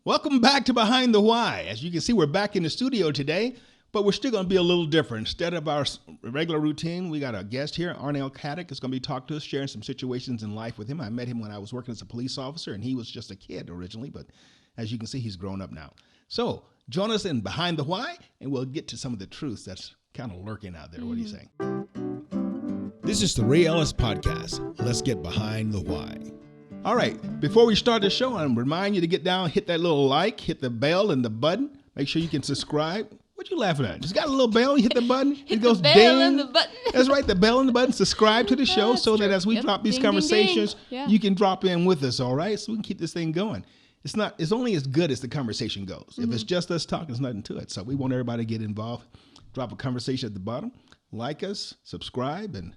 Welcome back to Behind the Why. As you can see, we're back in the studio today, but we're still going to be a little different. Instead of our regular routine, we got a guest here, Arnel Catic, is going to be talking to us, sharing some situations in life with him. I met him when I was working as a police officer, and he was just a kid originally, but as you can see, he's grown up now. So join us in Behind the Why, and we'll get to some of the truths that's kind of lurking out there. What do you think? This is the Ray Ellis Podcast. Let's get behind the why. All right, before we start the show, I remind you to get down, hit that little like, hit the bell and the button. Make sure you can subscribe. What you laughing at? Just got a little bell, you hit the button, it goes bell ding. and the button. That's right, the bell and the button. Subscribe to the show so that true. as we Yep. drop these Ding, ding, conversations, ding. Yeah. you can drop in with us, all right? So we can keep this thing going. It's only as good as the conversation goes. If it's just us talking, there's nothing to it. So we want everybody to get involved. Drop a conversation at the bottom. Like us, subscribe, and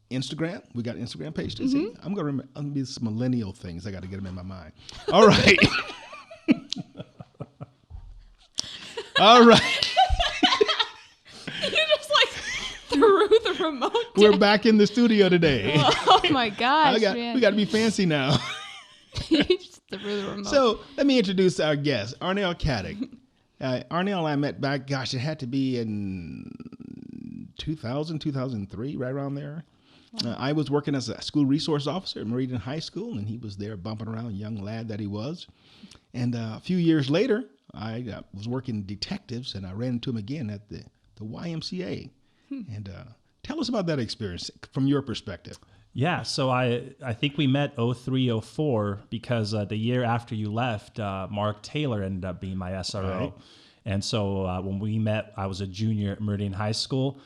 Instagram. We got an Instagram page too. See, I'm gonna be some millennial things. I got to get them in my mind. All right. All right. You just like threw the remote down. We're back in the studio today. Oh my gosh, man. We got to be fancy now. You just threw the remote. So let me introduce our guest, Arnel Catic. Arnel and I met back, gosh, it had to be in 2000, 2003, right around there. Wow. I was working as a school resource officer at Meridian High School, and he was there bumping around, young lad that he was. And a few years later, I was working detectives, and I ran into him again at the YMCA. And tell us about that experience from your perspective. Yeah, so I think we met 03, 04 because the year after you left, Mark Taylor ended up being my SRO. Right. And so when we met, I was a junior at Meridian High School,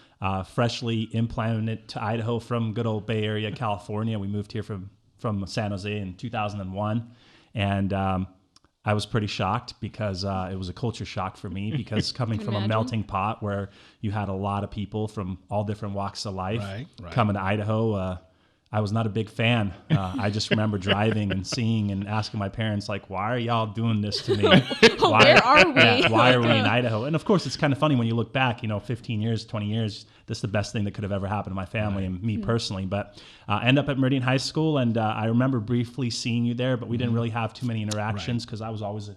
freshly implanted to Idaho from good old Bay Area, California. We moved here from San Jose in 2001. And I was pretty shocked because it was a culture shock for me because coming from a melting pot where you had a lot of people from all different walks of life coming to Idaho, I was not a big fan. I just remember driving and seeing and asking my parents, like, why are y'all doing this to me? Where are we? Yeah, why are we in Idaho? And of course, it's kind of funny when you look back, 15 years, 20 years, this is the best thing that could have ever happened to my family and me personally. But I ended up at Meridian High School, and I remember briefly seeing you there, but we didn't really have too many interactions because I was always a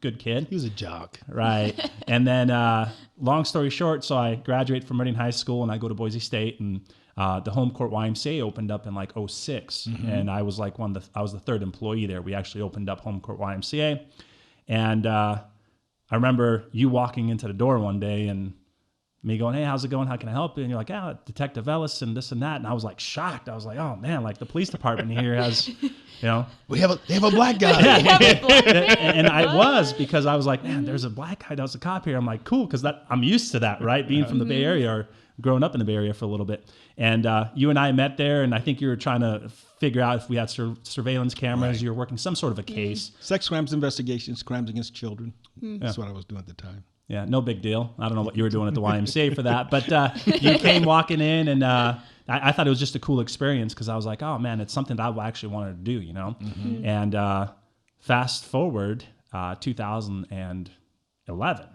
good kid. He was a jock. Right. And then long story short, so I graduate from Meridian High School, and I go to Boise State, and the home court YMCA opened up in like 06, and I was like I was the third employee there. We actually opened up home court YMCA, and I remember you walking into the door one day and me going, "Hey, how's it going? How can I help you?" And you're like, "Yeah, Detective Ellis and this and that." And I was like shocked. I was like, "Oh man, like the police department here has, they have a black guy." and I was, because I was like, "Man, there's a black guy that's a cop here." I'm like, "Cool," because I'm used to that, right? Being from the Bay Area or growing up in the Bay Area for a little bit. And you and I met there, and I think you were trying to figure out if we had surveillance cameras. Right. You were working some sort of a case. Sex crimes investigations, crimes against children. That's what I was doing at the time. Yeah, no big deal. I don't know what you were doing at the YMCA for that, but you came walking in, and I thought it was just a cool experience because I was like, oh man, it's something that I actually wanted to do, And fast forward 2011.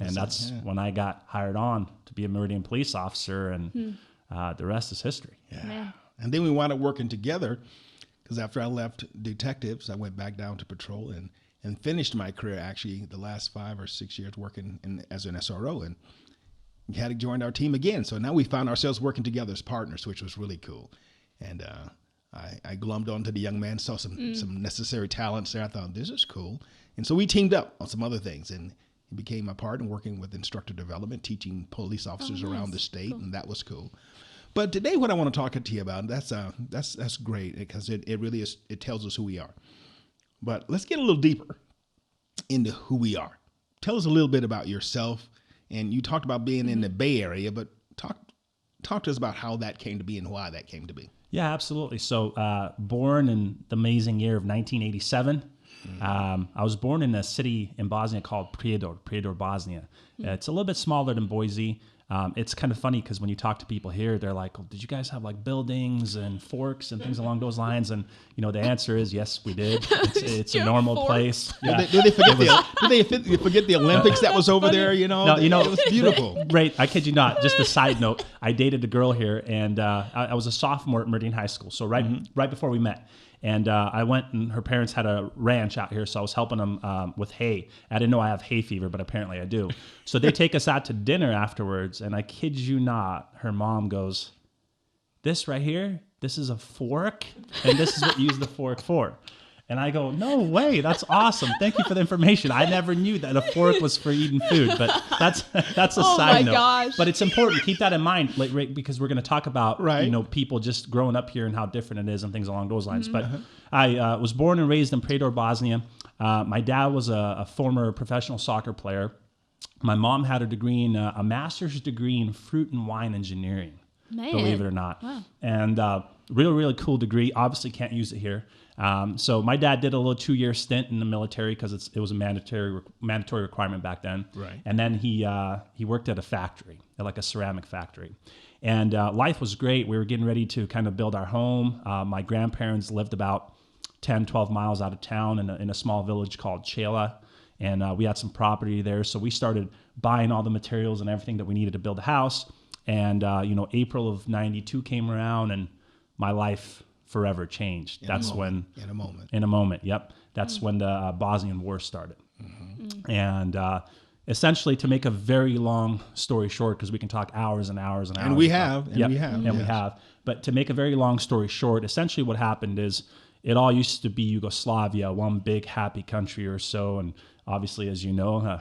And that's when I got hired on to be a Meridian police officer, and the rest is history. Yeah. Man. And then we wound up working together because after I left detectives, I went back down to patrol and finished my career, actually, the last 5 or 6 years working as an SRO. And Catic joined our team again. So now we found ourselves working together as partners, which was really cool. And I glommed onto the young man, saw some necessary talents there. I thought, this is cool. And so we teamed up on some other things. And he became my partner working with instructor development, teaching police officers around the state, and that was cool. But today, what I want to talk to you about, that's great because it really is. It tells us who we are. But let's get a little deeper into who we are. Tell us a little bit about yourself. And you talked about being in the Bay Area, but talk to us about how that came to be and why that came to be. Yeah, absolutely. So born in the amazing year of 1987. I was born in a city in Bosnia called Prijedor, Bosnia. It's a little bit smaller than Boise. It's kind of funny because when you talk to people here, they're like, well, did you guys have like buildings and forks and things along those lines? And, the answer is yes, we did. It's a normal place. Yeah. Did they forget the Olympics that was over there? No, it was beautiful. Right. I kid you not. Just a side note. I dated a girl here, and I was a sophomore at Meridian High School. So right before we met. And I went, and her parents had a ranch out here, so I was helping them with hay. I didn't know I have hay fever, but apparently I do. So they take us out to dinner afterwards, and I kid you not, her mom goes, "This right here, this is a fork, and this is what you use the fork for." And I go, "No way, that's awesome. Thank you for the information. I never knew that a fork was for eating food." But that's a side note. Gosh. But it's important. Keep that in mind, like, right, because we're going to talk about Right. people just growing up here and how different it is and things along those lines. But I was born and raised in Predor, Bosnia. My dad was a former professional soccer player. My mom had a master's degree in fruit and wine engineering. Man. Believe it or not. Wow. And really cool degree. Obviously can't use it here. So my dad did a little 2-year stint in the military because it was a mandatory requirement back then. Right. And then he worked at a factory, at like a ceramic factory. And life was great. We were getting ready to kind of build our home. My grandparents lived about 10, 12 miles out of town in a small village called Chela. And we had some property there. So we started buying all the materials and everything that we needed to build a house. And, April of 92 came around and my life forever changed. In a moment. Yep. That's when the Bosnian War started. And essentially, to make a very long story short, because we can talk hours and hours and hours. And we have. But to make a very long story short, essentially what happened is it all used to be Yugoslavia, one big happy country or so. And obviously, as you know,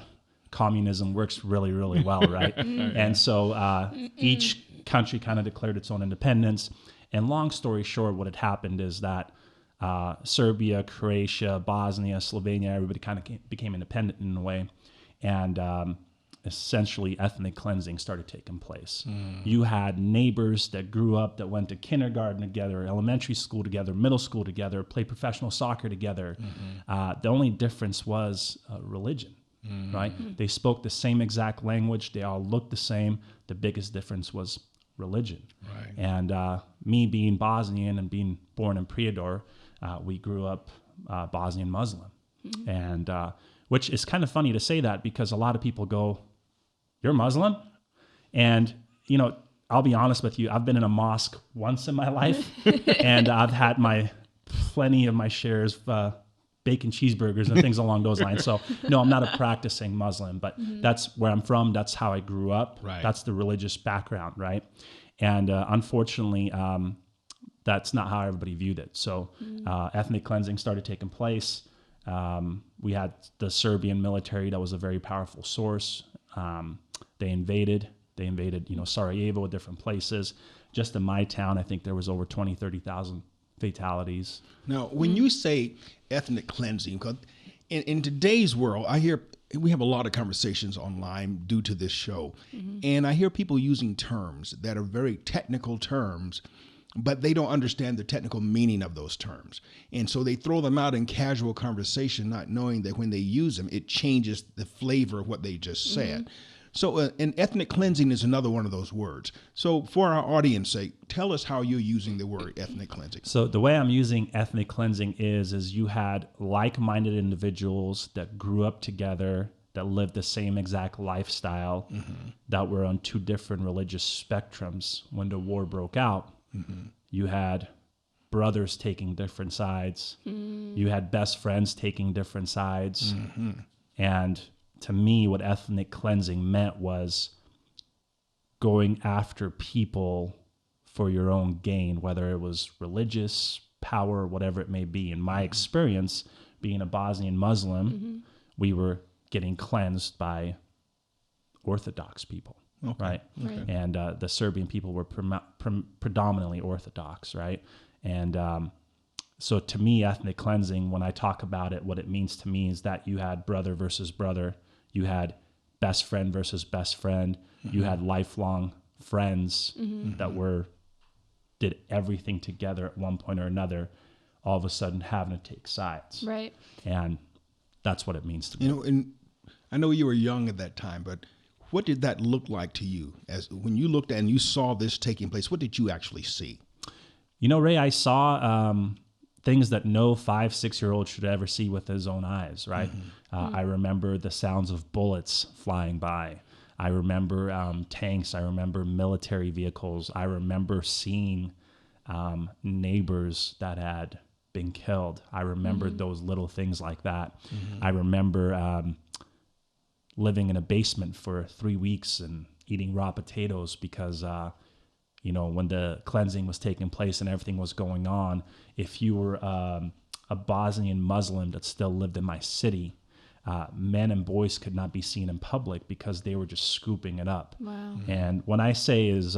communism works really, really well, right? And so each country kind of declared its own independence. And long story short, what had happened is that Serbia, Croatia, Bosnia, Slovenia, everybody kind of became independent in a way. And essentially ethnic cleansing started taking place. You had neighbors that grew up, that went to kindergarten together, elementary school together, middle school together, played professional soccer together. The only difference was religion. Right? They spoke the same exact language. They all looked the same. The biggest difference was religion. Right. And me being Bosnian and being born in Prijedor, we grew up Bosnian Muslim. And which is kind of funny to say that because a lot of people go, "You're Muslim?" And, I'll be honest with you, I've been in a mosque once in my life and I've had plenty of my shares of bacon cheeseburgers and things along those lines. So no, I'm not a practicing Muslim, but that's where I'm from. That's how I grew up. Right. That's the religious background, right? And unfortunately, that's not how everybody viewed it. So ethnic cleansing started taking place. We had the Serbian military that was a very powerful source. They invaded, Sarajevo, different places. Just in my town, I think there was over 20, 30,000 fatalities. Now, when you say ethnic cleansing, because in today's world, we have a lot of conversations online due to this show, and I hear people using terms that are very technical terms, but they don't understand the technical meaning of those terms. And so they throw them out in casual conversation, not knowing that when they use them, it changes the flavor of what they just said. So an ethnic cleansing is another one of those words. So for our audience sake, tell us how you're using the word ethnic cleansing. So the way I'm using ethnic cleansing is you had like-minded individuals that grew up together, that lived the same exact lifestyle, that were on two different religious spectrums. When the war broke out, you had brothers taking different sides. You had best friends taking different sides. And to me, what ethnic cleansing meant was going after people for your own gain, whether it was religious, power, whatever it may be. In my experience, being a Bosnian Muslim, we were getting cleansed by Orthodox people, right? And the Serbian people were predominantly Orthodox, right? And so to me, ethnic cleansing, when I talk about it, what it means to me is that you had brother versus brother. You had best friend versus best friend. You had lifelong friends that did everything together at one point or another, all of a sudden having to take sides. Right. And that's what it means to me. And I know you were young at that time, but what did that look like to you? As when you looked at and you saw this taking place, what did you actually see? Ray, I saw things that no 5, 6-year-old should ever see with his own eyes, right? I remember the sounds of bullets flying by. I remember tanks. I remember military vehicles. I remember seeing neighbors that had being killed. I remember those little things like that. I remember living in a basement for 3 weeks and eating raw potatoes because, when the cleansing was taking place and everything was going on, if you were a Bosnian Muslim that still lived in my city, men and boys could not be seen in public because they were just scooping it up. Wow. And when I say is,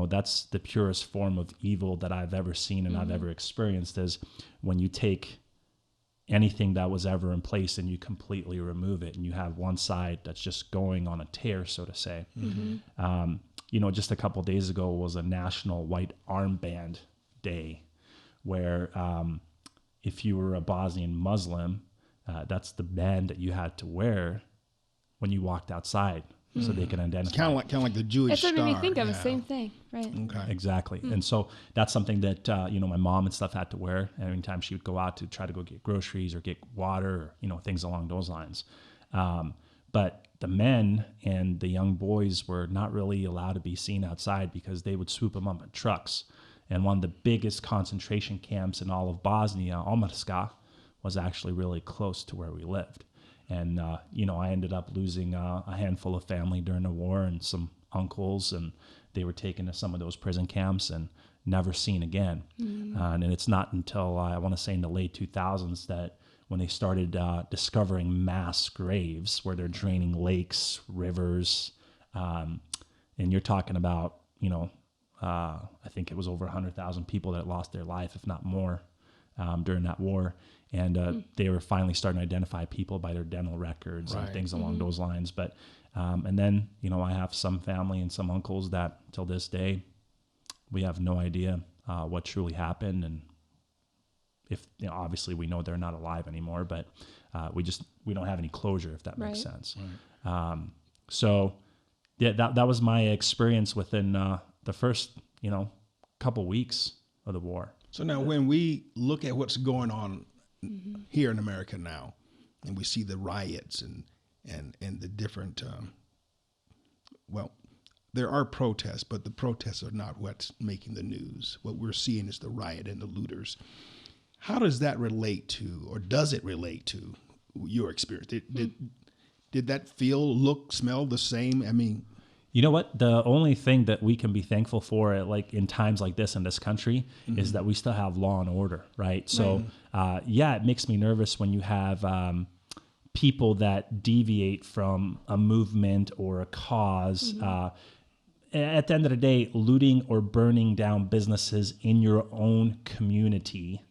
that's the purest form of evil that I've ever seen and I've ever experienced, is when you take anything that was ever in place and you completely remove it, and you have one side that's just going on a tear, so to say. Just a couple of days ago was a National White Armband Day, where if you were a Bosnian Muslim, that's the band that you had to wear when you walked outside, so they can identify. Kind of like the Jewish That's what star. made me think of the same thing, right? Okay. Exactly. And so that's something that, my mom and stuff had to wear anytime she would go out to try to go get groceries or get water, or, things along those lines. But the men and the young boys were not really allowed to be seen outside because they would swoop them up in trucks. And one of the biggest concentration camps in all of Bosnia, Omarska, was actually really close to where we lived. And, I ended up losing a handful of family during the war and some uncles, and they were taken to some of those prison camps and never seen again. And it's not until, I want to say in the late 2000s, that when they started discovering mass graves where they're draining lakes, rivers, and you're talking about, I think it was over 100,000 people that lost their life, if not more, during that war. And they were finally starting to identify people by their dental records and things along those lines. But and then, I have some family and some uncles that till this day, we have no idea what truly happened. And if, obviously we know they're not alive anymore, but we don't have any closure, if that makes sense. So yeah, that was my experience within the first, couple weeks of the war. So now when we look at what's going on here in America now, and we see the riots and the different, there are protests, but the protests are not what's making the news. What we're seeing is the riot and the looters. How does that relate to, or does it relate to your experience? Did that feel, look, smell the same? I mean, you know what? The only thing that we can be thankful for, like in times like this in this country, is that we still have law and order, right? So, it makes me nervous when you have people that deviate from a movement or a cause. At the end of the day, looting or burning down businesses in your own community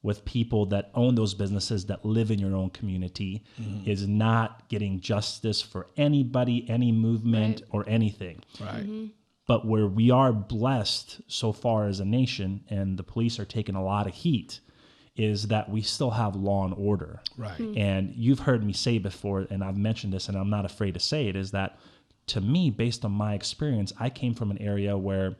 with people that own those businesses that live in your own community is not getting justice for anybody, any movement, or anything. right. But where we are blessed so far as a nation, and the police are taking a lot of heat, is that we still have law and order. Right. And you've heard me say before, and I've mentioned this, and I'm not afraid to say it, is that to me, based on my experience, I came from an area where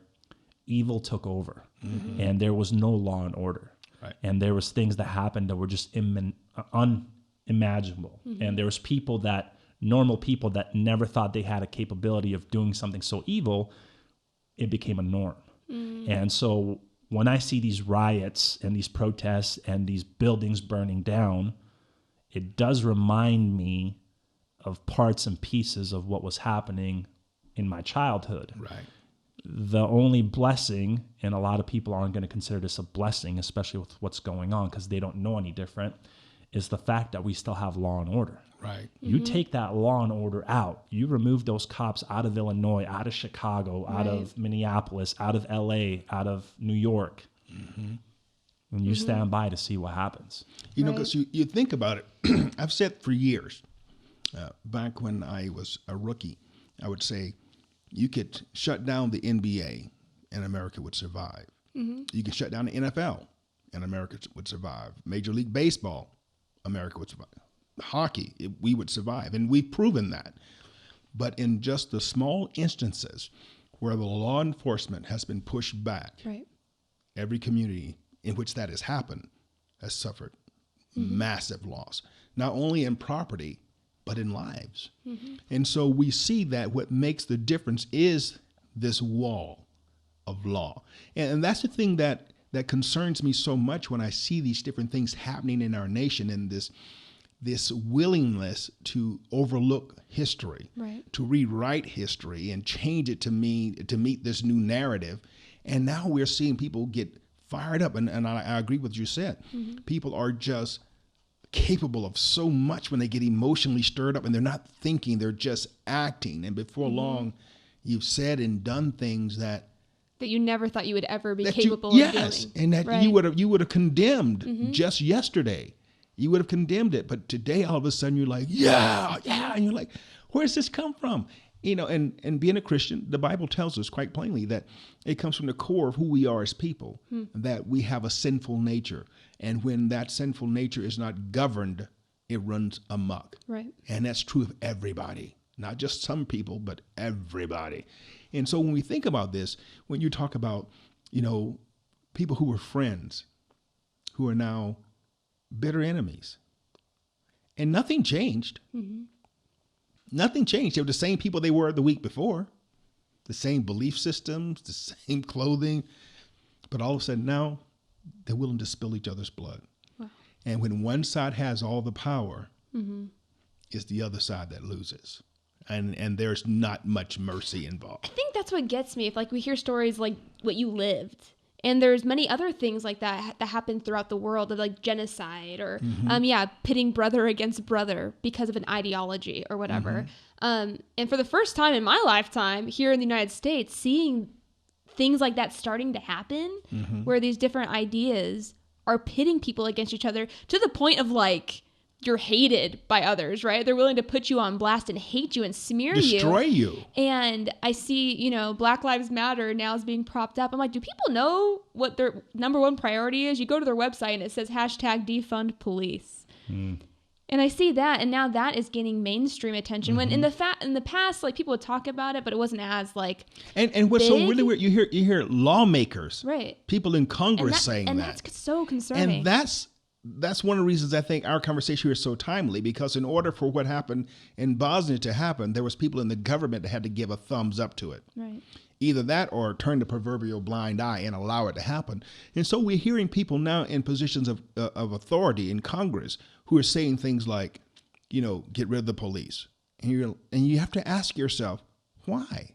evil took over and there was no law and order. Right. And there was things that happened that were just unimaginable. And there was normal people that never thought they had a capability of doing something so evil, it became a norm. And so when I see these riots and these protests and these buildings burning down, it does remind me of parts and pieces of what was happening in my childhood. Right. The only blessing, and a lot of people aren't going to consider this a blessing, especially with what's going on because they don't know any different, is the fact that we still have law and order. Right. You take that law and order out, you remove those cops out of Illinois, out of Chicago, out of Minneapolis, out of LA, out of New York, and you stand by to see what happens. You know, because you think about it, I've said for years, back when I was a rookie, I would say you could shut down the NBA and America would survive. You could shut down the NFL and America would survive. Major League Baseball, America would survive. Hockey, we would survive. And we've proven that. But in just the small instances where the law enforcement has been pushed back, every community in which that has happened has suffered massive loss, not only in property, but in lives. And so we see that what makes the difference is this wall of law. And that's the thing that that concerns me so much when I see these different things happening in our nation, and this willingness to overlook history, Right. to rewrite history and change it to meet this new narrative. And now we're seeing people get fired up. And I agree with what you said. Mm-hmm. People are just capable of so much when they get emotionally stirred up, and they're not thinking, they're just acting. And before long, you've said and done things that you never thought you would ever be that capable you, of yes, doing. and that Right. you would have condemned just yesterday. You would have condemned it, but today all of a sudden you're like, yeah, and you're like, where's this come from? And being a Christian, the Bible tells us quite plainly that it comes from the core of who we are as people, that we have a sinful nature, and when that sinful nature is not governed, it runs amok. Right. And that's true of everybody, not just some people, but everybody. And so when we think about this, when you talk about, people who were friends, who are now bitter enemies, and nothing changed. Mm-hmm. Nothing changed. They were the same people they were the week before, the same belief systems, the same clothing, but all of a sudden now they're willing to spill each other's blood. Wow. And when one side has all the power, Mm-hmm. it's the other side that loses. And there's not much mercy involved. I think that's what gets me. If we hear stories like what you lived, and there's many other things like that happen throughout the world, of like genocide or pitting brother against brother because of an ideology or whatever. And for the first time in my lifetime here in the United States, seeing things like that starting to happen, where these different ideas are pitting people against each other to the point of you're hated by others, right? They're willing to put you on blast and hate you and smear Destroy you. And I see, Black Lives Matter now is being propped up. I'm like, do people know what their number one priority is? You go to their website and it says #defund police. And I see that, and now that is gaining mainstream attention. When in the past, people would talk about it, but it wasn't as And what's so really weird, you hear lawmakers, right, people in Congress saying and that. That's so concerning. And that's one of the reasons I think our conversation here is so timely, because in order for what happened in Bosnia to happen, there was people in the government that had to give a thumbs up to it. Right. Either that or turn the proverbial blind eye and allow it to happen. And so we're hearing people now in positions of authority in Congress who are saying things like, get rid of the police. And you have to ask yourself, why?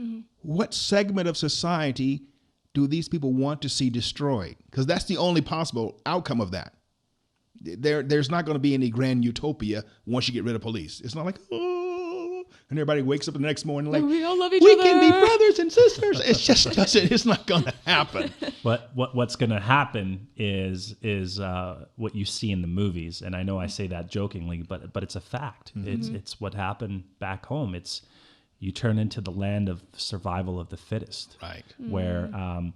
Mm-hmm. What segment of society do these people want to see destroyed? Because that's the only possible outcome of that. There's not going to be any grand utopia once you get rid of police. It's not like, oh, and everybody wakes up the next morning like, we all love each we other. can be brothers and sisters. It just doesn't. It's not going to happen. But what's going to happen is what you see in the movies, and I know I say that jokingly, but it's a fact. Mm-hmm. It's what happened back home. It's you turn into the land of survival of the fittest, right? Where I'm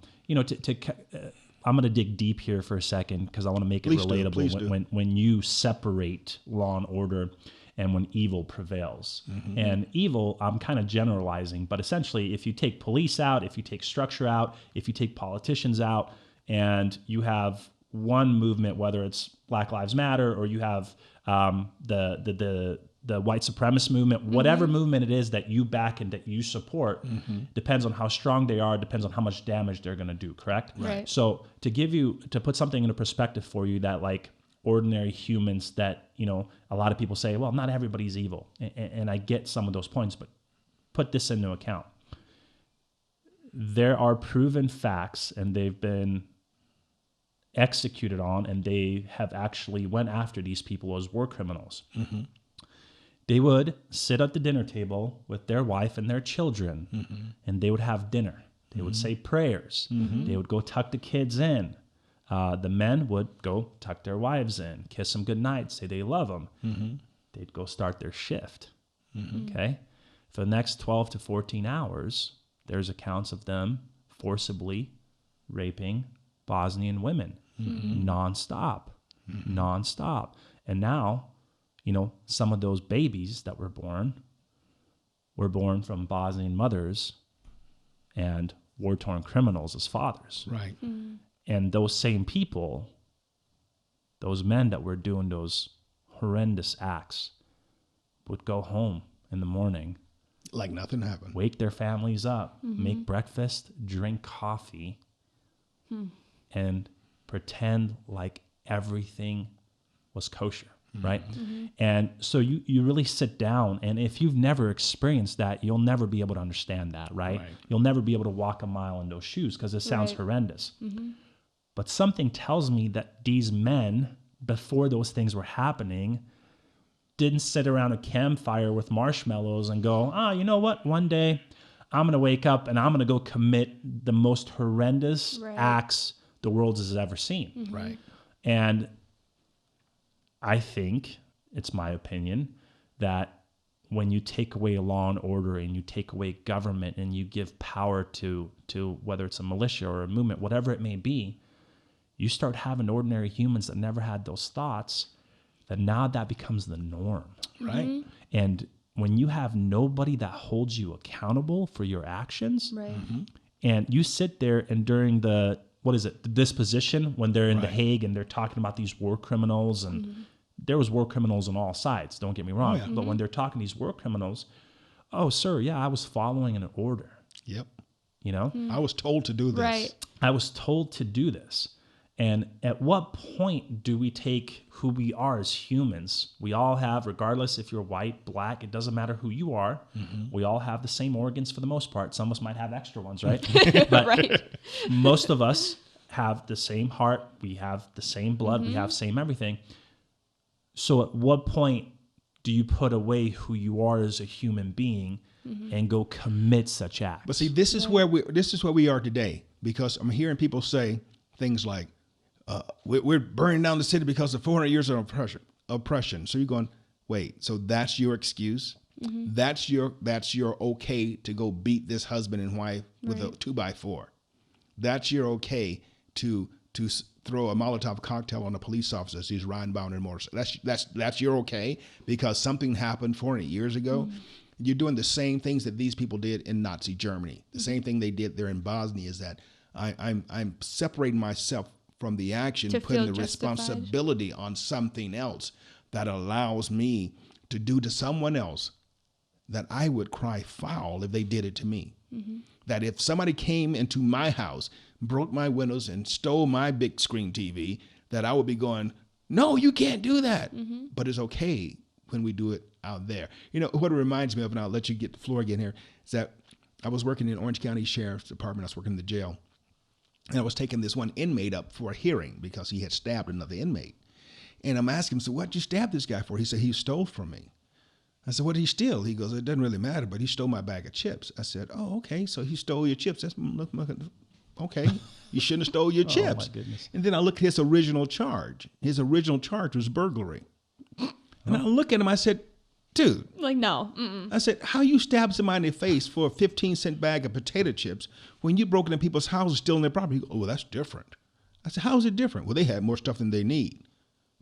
going to dig deep here for a second because I want to make it relatable. When you separate law and order and when evil prevails. Mm-hmm. And evil, I'm kind of generalizing, but essentially if you take police out, if you take structure out, if you take politicians out, and you have one movement, whether it's Black Lives Matter or you have the white supremacist movement, whatever movement it is that you back and that you support, depends on how strong they are, depends on how much damage they're going to do, correct? Right. So to put something into perspective for you, that ordinary humans that, a lot of people say, well, not everybody's evil. And I get some of those points, but put this into account. There are proven facts, and they've been executed on, and they have actually went after these people as war criminals. Mm-hmm. They would sit at the dinner table with their wife and their children, and they would have dinner. They would say prayers. They would go tuck the kids in. The men would go tuck their wives in, kiss them goodnight, say they love them. They'd go start their shift. Okay? For the next 12 to 14 hours, there's accounts of them forcibly raping Bosnian women nonstop. And now, some of those babies that were born from Bosnian mothers and war-torn criminals as fathers. Right. And those same people, those men that were doing those horrendous acts, would go home in the morning. Like nothing happened. Wake their families up, make breakfast, drink coffee, and pretend like everything was kosher, right? And so you really sit down, and if you've never experienced that, you'll never be able to understand that, right? You'll never be able to walk a mile in those shoes because it sounds horrendous. But something tells me that these men, before those things were happening, didn't sit around a campfire with marshmallows and go, you know what? One day I'm going to wake up and I'm going to go commit the most horrendous acts the world has ever seen. Right. And I think, it's my opinion, that when you take away law and order and you take away government and you give power to whether it's a militia or a movement, whatever it may be, you start having ordinary humans that never had those thoughts, that now that becomes the norm. Right. And when you have nobody that holds you accountable for your actions, and you sit there and during the disposition, when they're in The Hague and they're talking about these war criminals, and there was war criminals on all sides, don't get me wrong, but when they're talking these war criminals, sir, I was following an order. Yep. You know? I was told to do this. Right. I was told to do this. And at what point do we take who we are as humans? We all have, regardless if you're white, black, it doesn't matter who you are. We all have the same organs for the most part. Some of us might have extra ones, right? But most of us have the same heart. We have the same blood. We have same everything. So at what point do you put away who you are as a human being and go commit such acts? But see, this is where we are today, because I'm hearing people say things like, we're burning down the city because of 400 years of oppression. So you're going, wait, so that's your excuse? That's your okay to go beat this husband and wife with a 2x4. That's your okay to throw a Molotov cocktail on a police officer as he's riding by on a motorcycle. That's your okay because something happened 400 years ago. You're doing the same things that these people did in Nazi Germany. The same thing they did there in Bosnia is that I'm separating myself from the action, putting the responsibility on something else that allows me to do to someone else that I would cry foul if they did it to me. That if somebody came into my house, broke my windows and stole my big screen TV, that I would be going, no, you can't do that. But it's okay when we do it out there. You know, what it reminds me of, and I'll let you get the floor again here, is that I was working in Orange County Sheriff's Department. I was working in the jail. And I was taking this one inmate up for a hearing because he had stabbed another inmate. And I'm asking him, so what'd you stab this guy for? He said, he stole from me. I said, what did he steal? He goes, it doesn't really matter, but he stole my bag of chips. I said, oh, okay, so he stole your chips. Okay, you shouldn't have stole your chips. My goodness. And then I look at his original charge. His original charge was burglary. And I look at him, I said, dude. Like, no. Mm-mm. I said, how you stab somebody in the face for a 15-cent bag of potato chips when you broke into people's houses stealing their property? He goes, oh, well, that's different. I said, how is it different? Well, they have more stuff than they need.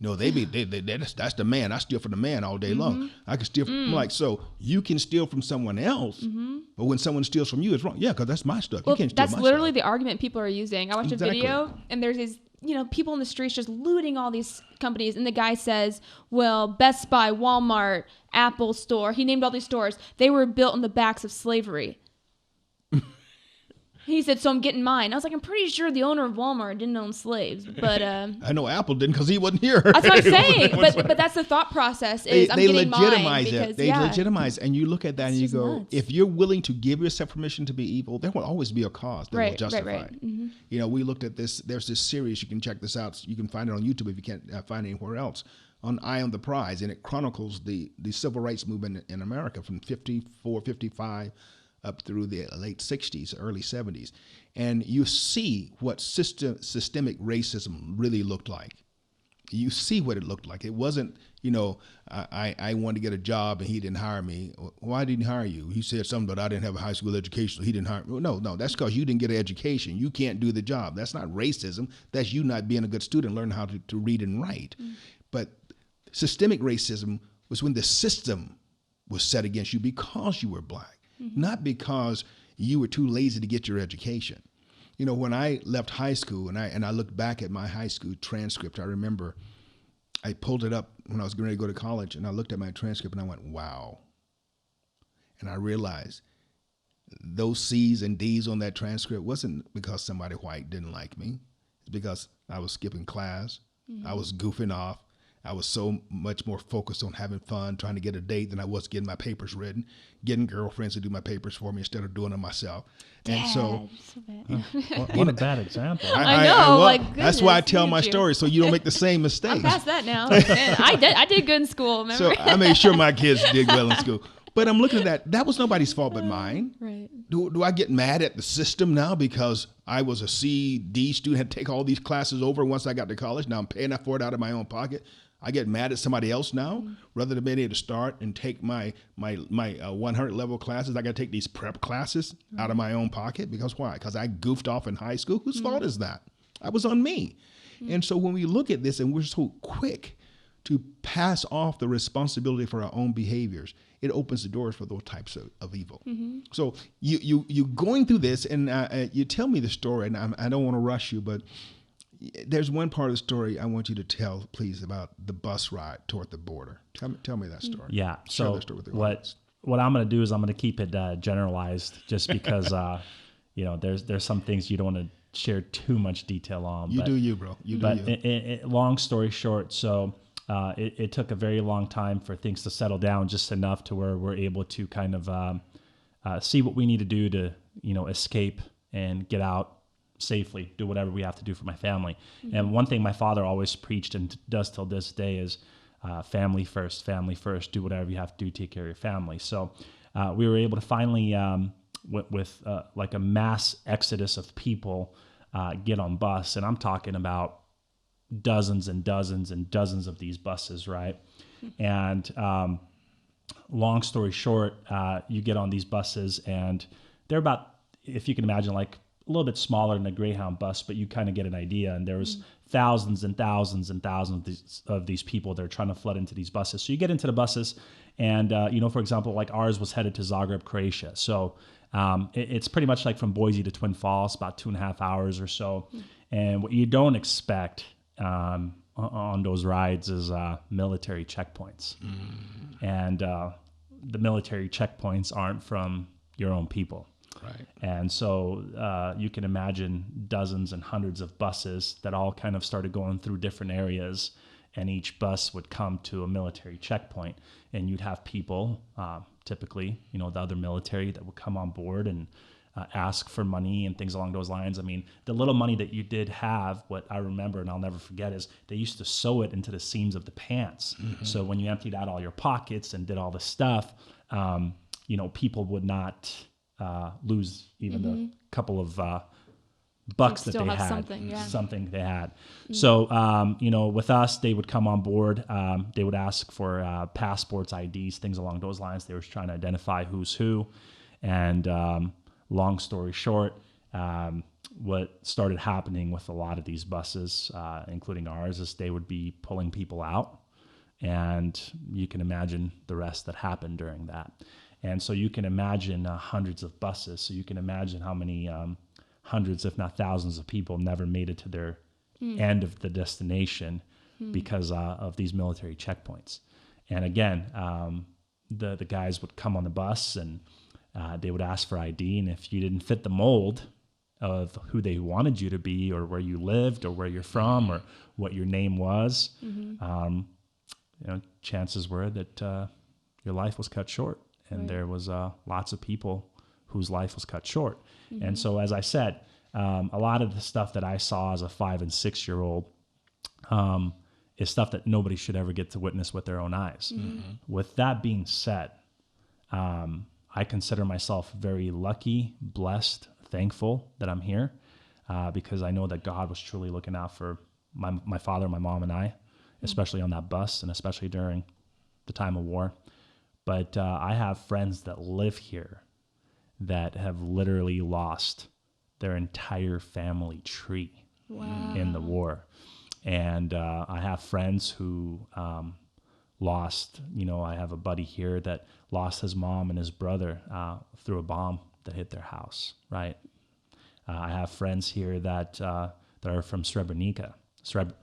No, that's the man. I steal from the man all day long. I can steal from, like, so you can steal from someone else, but when someone steals from you, it's wrong. Yeah, because that's my stuff. Well, you can't steal that's my literally stuff. the argument people are using. I watched a video, and there's these, people in the streets just looting all these companies, and the guy says, well, Best Buy, Walmart, Apple Store, he named all these stores, they were built on the backs of slavery. He said, so I'm getting mine. I was like, I'm pretty sure the owner of Walmart didn't own slaves, but I know Apple didn't because he wasn't here. That's what I'm saying. but that's the thought process is I'm getting mine. They legitimize, and you look at that and you go, nuts. If you're willing to give yourself permission to be evil, there will always be a cause that will justify it. Mm-hmm. We looked at this. There's this series. You can check this out. You can find it on YouTube if you can't find it anywhere else. On Eye on the Prize, and it chronicles the civil rights movement in America from 54, 55 up through the late 60s, early 70s. And you see what systemic racism really looked like. You see what it looked like. It wasn't, I wanted to get a job and he didn't hire me. Why didn't he hire you? He said something about I didn't have a high school education, so he didn't hire me. No, that's because you didn't get an education. You can't do the job. That's not racism. That's you not being a good student, learning how to read and write. But systemic racism was when the system was set against you because you were black. Not because you were too lazy to get your education. When I left high school and I looked back at my high school transcript, I remember I pulled it up when I was getting ready to go to college, and I looked at my transcript and I went, wow. And I realized those C's and D's on that transcript wasn't because somebody white didn't like me. It's because I was skipping class. I was goofing off. I was so much more focused on having fun, trying to get a date than I was getting my papers written, getting girlfriends to do my papers for me instead of doing them myself. And so What a bad example. I know, well, like, that's why I goodness, tell look my at you. story so you don't make the same mistakes. I'm past that now. Man, I did good in school, remember? So I made sure my kids did well in school. But I'm looking at that. That was nobody's fault but mine. Right. Do I get mad at the system now because I was a C, D student, had to take all these classes over once I got to college? Now I'm paying for it out of my own pocket. I get mad at somebody else now rather than being able to start and take my 100 level classes. I got to take these prep classes out of my own pocket because why? Because I goofed off in high school. Whose fault is that? That was on me. And so when we look at this and we're so quick to pass off the responsibility for our own behaviors, it opens the doors for those types of evil. So you going through this, and you tell me the story, and I don't want to rush you, but there's one part of the story I want you to tell, please, about the bus ride toward the border. Tell me that story. Yeah. Share So that story with the audience. what I'm going to do is I'm going to keep it generalized, just because there's some things you don't want to share too much detail on. You do you, bro. You do But you. long story short, so it took a very long time for things to settle down, just enough to where we're able to kind of see what we need to do to escape and get out safely, do whatever we have to do for my family. And one thing my father always preached and does till this day is family first, do whatever you have to do, take care of your family. So we were able to finally, with like a mass exodus of people, get on bus. And I'm talking about dozens and dozens and dozens of these buses, right? And long story short, you get on these buses and they're about, if you can imagine, like a little bit smaller than a Greyhound bus, but you kind of get an idea. And there was thousands and thousands and thousands of these people that are trying to flood into these buses. So you get into the buses and, for example, like ours was headed to Zagreb, Croatia. So it's pretty much like from Boise to Twin Falls, about 2.5 hours or so. And what you don't expect on those rides is military checkpoints. And the military checkpoints aren't from your own people. Right. And so you can imagine dozens and hundreds of buses that all kind of started going through different areas, and each bus would come to a military checkpoint, and you'd have people, typically, the other military that would come on board and ask for money and things along those lines. I mean, the little money that you did have, what I remember and I'll never forget is they used to sew it into the seams of the pants. So when you emptied out all your pockets and did all the stuff, people would not lose even the couple of bucks that still they have had, something they had. So, with us, they would come on board. They would ask for passports, IDs, things along those lines. They were trying to identify who's who. And long story short, what started happening with a lot of these buses, including ours, is they would be pulling people out. And you can imagine the rest that happened during that. And so you can imagine hundreds of buses. So you can imagine how many hundreds, if not thousands of people never made it to their end of the destination because of these military checkpoints. And again, the guys would come on the bus and they would ask for ID. And if you didn't fit the mold of who they wanted you to be or where you lived or where you're from or what your name was, chances were that your life was cut short. And there was lots of people whose life was cut short. And so, as I said, a lot of the stuff that I saw as a 5 and 6 year old is stuff that nobody should ever get to witness with their own eyes. With that being said, I consider myself very lucky, blessed, thankful that I'm here because I know that God was truly looking out for my father, my mom, and I, especially on that bus and especially during the time of war. But I have friends that live here that have literally lost their entire family tree in the war. And I have friends who lost, I have a buddy here that lost his mom and his brother through a bomb that hit their house, right? I have friends here that are from Srebrenica.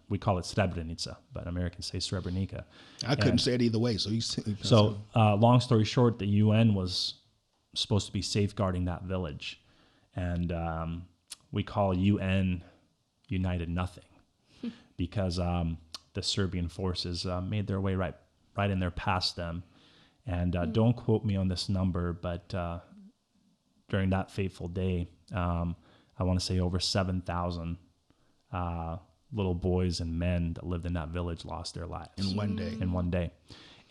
We call it Srebrenica, but Americans say Srebrenica. I couldn't say it either way. So long story short, the UN was supposed to be safeguarding that village, and we call UN united nothing because the Serbian forces made their way right in there past them. And don't quote me on this number, but during that fateful day, I want to say over 7,000 little boys and men that lived in that village lost their lives. In one day. In one day.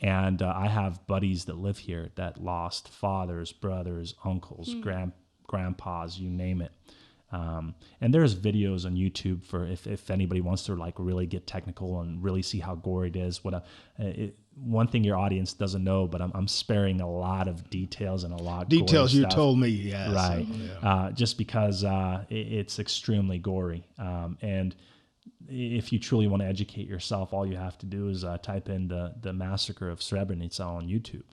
And I have buddies that live here that lost fathers, brothers, uncles, grandpas, you name it. And there's videos on YouTube for if anybody wants to like really get technical and really see how gory it is. One thing your audience doesn't know, but I'm sparing a lot of details and a lot details gory you stuff. told me, yes. Right. So, yeah. Just because it's extremely gory. And if you truly want to educate yourself, all you have to do is type in the massacre of Srebrenica on YouTube.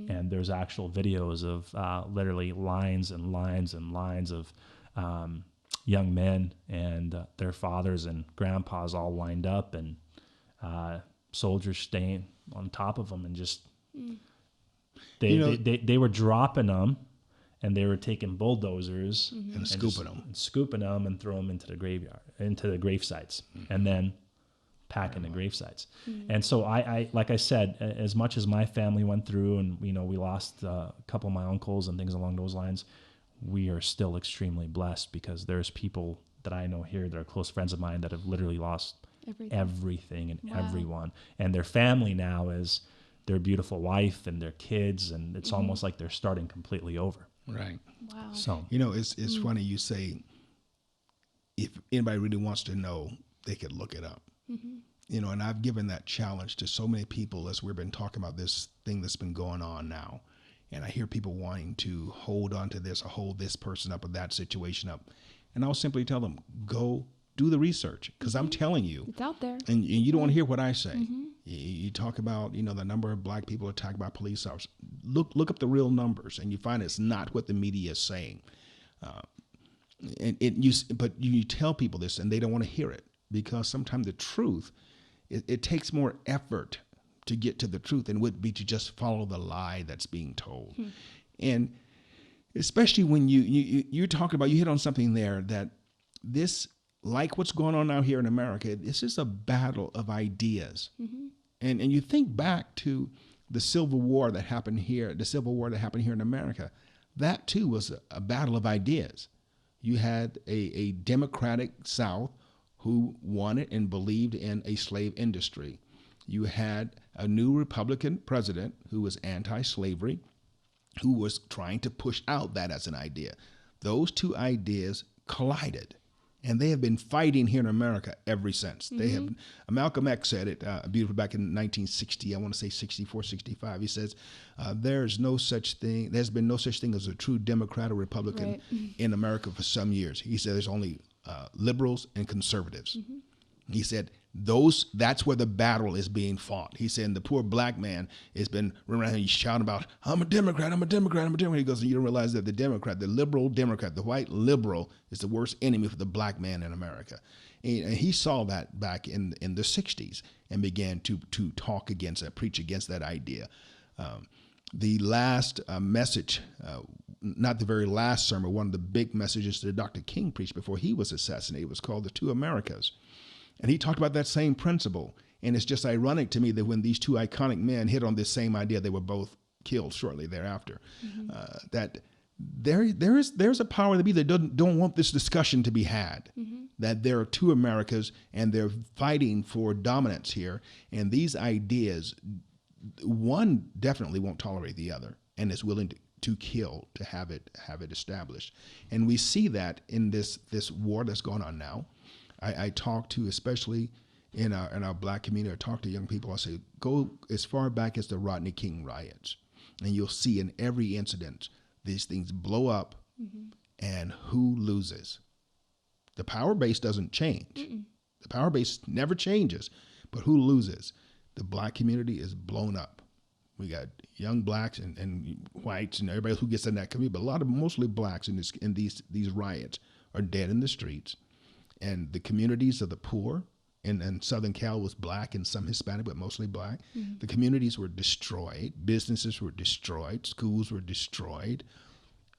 And there's actual videos of literally lines and lines and lines of young men and their fathers and grandpas all lined up and soldiers staying on top of them and just they were dropping them and they were taking bulldozers And scooping them. And throw them into the graveyard, into the grave sites, and then packing the grave sites. And so I like I said, as much as my family went through and we lost a couple of my uncles and things along those lines, we are still extremely blessed because there's people that I know here that are close friends of mine that have literally lost everything and everyone. And their family now is their beautiful wife and their kids, and it's almost like they're starting completely over. Right. Wow. So it's funny you say if anybody really wants to know, they could look it up. And I've given that challenge to so many people as we've been talking about this thing that's been going on now. And I hear people wanting to hold on to this or hold this person up or that situation up. And I'll simply tell them, go do the research, because I'm telling you. It's out there. And you don't want to hear what I say. You talk about, the number of black people attacked by police officers. Look up the real numbers, and you find it's not what the media is saying. But you tell people this, and they don't want to hear it, because sometimes the truth, it takes more effort to get to the truth than it would be to just follow the lie that's being told. And especially when you're talking about, you hit on something there that this, like what's going on now here in America, this is a battle of ideas. And you think back to the Civil War that happened here, in America, that too was a battle of ideas. You had a democratic South who wanted and believed in a slave industry. You had a new Republican president who was anti-slavery, who was trying to push out that as an idea. Those two ideas collided, and they have been fighting here in America ever since. They have. Malcolm X said it beautifully back in 1960. I want to say 64, 65. He says, "There's no such thing. There's been no such thing as a true Democrat or Republican in America for some years." He said, "There's only liberals and conservatives." He said, that's where the battle is being fought. He said, the poor black man has been running around and shouting about, I'm a Democrat, I'm a Democrat, I'm a Democrat. He goes, you don't realize that the liberal Democrat, the white liberal is the worst enemy for the black man in America. And he saw that back in the 60s and began to talk against that, preach against that idea. The last message, not the very last sermon, one of the big messages that Dr. King preached before he was assassinated was called The Two Americas. And he talked about that same principle. And it's just ironic to me that when these two iconic men hit on this same idea, they were both killed shortly thereafter. That there's a power to be that don't want this discussion to be had. That there are two Americas and they're fighting for dominance here. And these ideas, one definitely won't tolerate the other and is willing to kill to have it established. And we see that in this war that's going on now. I talk to, especially in our black community, I talk to young people, I say, go as far back as the Rodney King riots. And you'll see in every incident, these things blow up and who loses? The power base doesn't change. The power base never changes, but who loses? The black community is blown up. We got young blacks and whites and everybody who gets in that community, but mostly blacks in these riots are dead in the streets. And the communities of the poor, and Southern Cal was black and some Hispanic, but mostly black. The communities were destroyed. Businesses were destroyed. Schools were destroyed.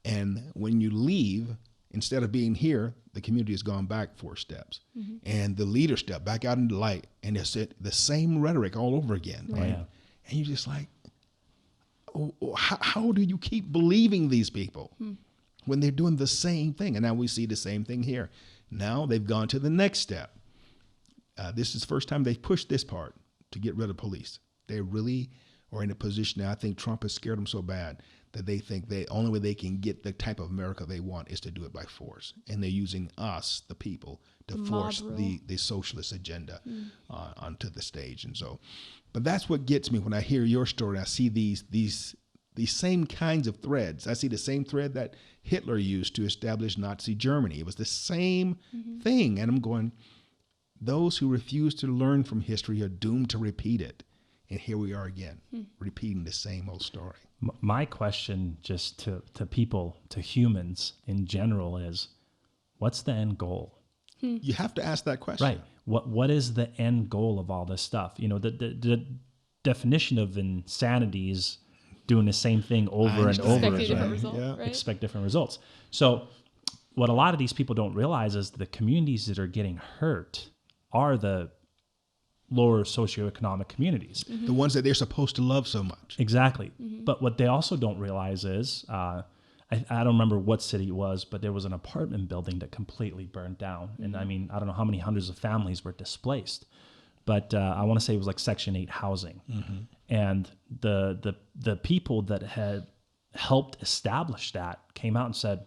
And when you leave instead of being here, the community has gone back 4 steps, and the leader stepped back out into the light, and it's the same rhetoric all over again. Right. And you're just like, how do you keep believing these people when they're doing the same thing? And now we see the same thing here. Now they've gone to the next step. This is the first time they've pushed this part to get rid of police. They really are in a position now. I think Trump has scared them so bad that they think the only way they can get the type of America they want is to do it by force. And they're using us, the people, to force the socialist agenda onto the stage. And so, but that's what gets me when I hear your story. I see these same kinds of threads. I see the same thread that Hitler used to establish Nazi Germany. It was the same thing. And I'm going, those who refuse to learn from history are doomed to repeat it. And here we are again, repeating the same old story. My question just to people, to humans in general is, what's the end goal? You have to ask that question. Right. What is the end goal of all this stuff? You know, the definition of insanity is doing the same thing over and over Expect a different again. result, right? Expect different results. So what a lot of these people don't realize is the communities that are getting hurt are the lower socioeconomic communities. The ones that they're supposed to love so much. Exactly. But what they also don't realize is, I don't remember what city it was, but there was an apartment building that completely burned down. And I mean, I don't know how many hundreds of families were displaced, but I want to say it was like Section 8 housing. And the people that had helped establish that came out and said,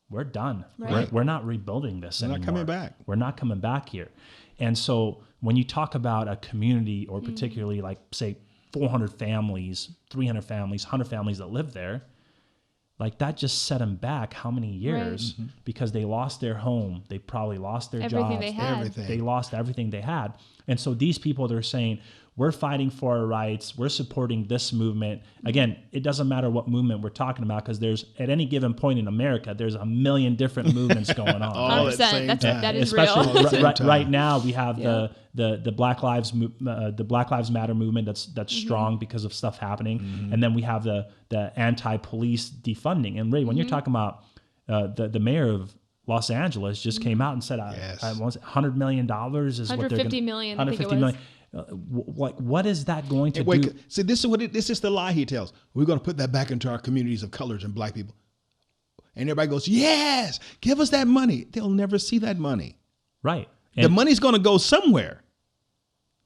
we're done. Right. We're not rebuilding this anymore. Not coming back. We're not coming back here. And so when you talk about a community, or particularly like, say, 400 families, 300 families, 100 families that live there, like that just set them back how many years? Because they lost their home. They probably lost their Everything jobs. they had. Everything. They lost everything they had. And so these people, they're saying, we're fighting for our rights. We're supporting this movement. Again, it doesn't matter what movement we're talking about, because there's, at any given point in America, there's a million different movements going on. All at the 100%. same That is Especially real. right now, we have Yeah. the Black Lives Matter movement that's strong because of stuff happening, and then we have the anti-police defunding. And Ray, when you're talking about the mayor of Los Angeles just came out and said, $100 million is what they're going to. $150 million, I think it was. $150 million. What is that going to do? See, this is the lie he tells. We're going to put that back into our communities of colors and black people. And everybody goes, yes, give us that money. They'll never see that money. Right. The money's going to go somewhere.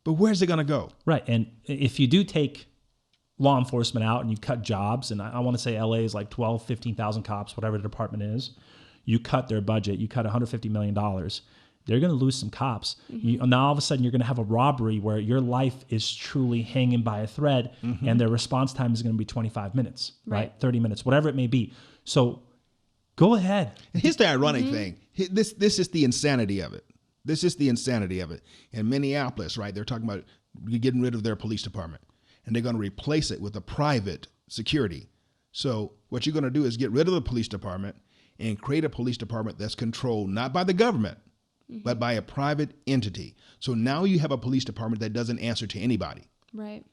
But where's it going to go? Right. And if you do take law enforcement out and you cut jobs, and I want to say LA is like 12, 15,000 cops, whatever the department is, you cut their budget, you cut $150 million. They're going to lose some cops. Now all of a sudden you're going to have a robbery where your life is truly hanging by a thread, and their response time is going to be 25 minutes, right? 30 minutes, whatever it may be. So go ahead. And here's the ironic thing. This is the insanity of it. This is the insanity of it. In Minneapolis, right, they're talking about getting rid of their police department, and they're going to replace it with a private security. So what you're going to do is get rid of the police department and create a police department that's controlled not by the government, but by a private entity. So now you have a police department that doesn't answer to anybody. Right.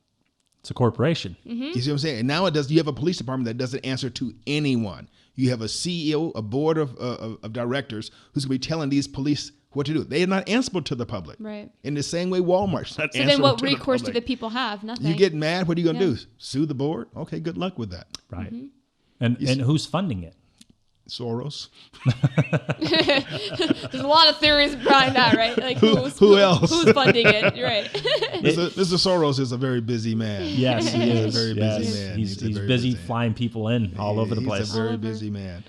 It's a corporation. You see what I'm saying? And now you have a police department that doesn't answer to anyone. You have a CEO, a board of directors who's going to be telling these police what to do. They are not answerable to the public. Right. In the same way Walmart's not So answerable then what to the recourse do public. the people have? Nothing. You get mad, what are you going to do? Sue the board? Okay, good luck with that. Right. And who's funding it? Soros. There's a lot of theories behind that, right? Like Who else? Who's funding it? Right. Mr. Soros is a very busy man. Yes, he is. He's a very busy man. He's very busy flying people in all over the place. He's a very busy man.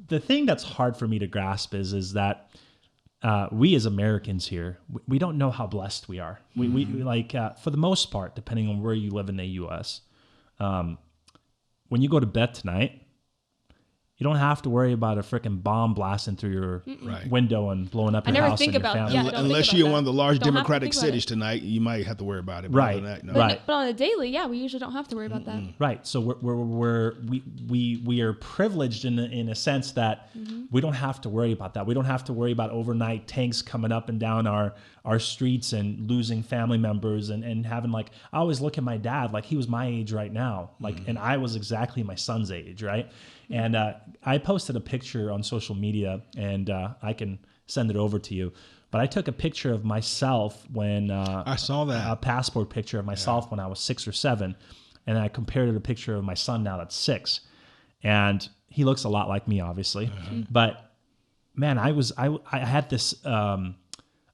The thing that's hard for me to grasp is that we as Americans here, we don't know how blessed we are. We like, for the most part, depending on where you live in the U.S., when you go to bed tonight, you don't have to worry about a freaking bomb blasting through your window and blowing up your never house think and your about- family. yeah, I don't Unless think you're about one of the that. large Don't have to Democratic think about cities it. tonight, you might have to worry about it. But Right. other than that, no. Right. But on a daily, yeah, we usually don't have to worry about that. Right. So we are privileged in a sense that we don't have to worry about that. We don't have to worry about overnight tanks coming up and down our streets and losing family members and having, like, I always look at my dad like he was my age right now, like, and I was exactly my son's age, right? And I posted a picture on social media, and I can send it over to you. But I took a picture of myself when I saw that. a passport picture of myself when I was 6 or 7, and I compared it to a picture of my son now that's 6, and he looks a lot like me, obviously. But man, I had this.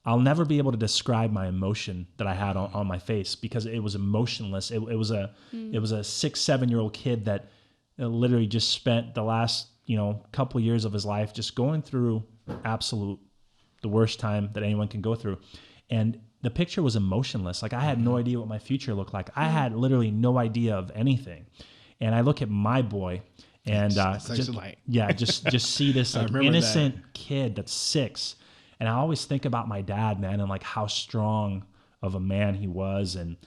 I'll never be able to describe my emotion that I had on my face, because it was emotionless. It was a 6, 7-year-old kid that literally just spent the last couple of years of his life just going through the worst time that anyone can go through. And the picture was emotionless. Like, I had no idea what my future looked like. I had literally no idea of anything. And I look at my boy and just see this like innocent kid that's 6. And I always think about my dad, man, and like how strong of a man he was, and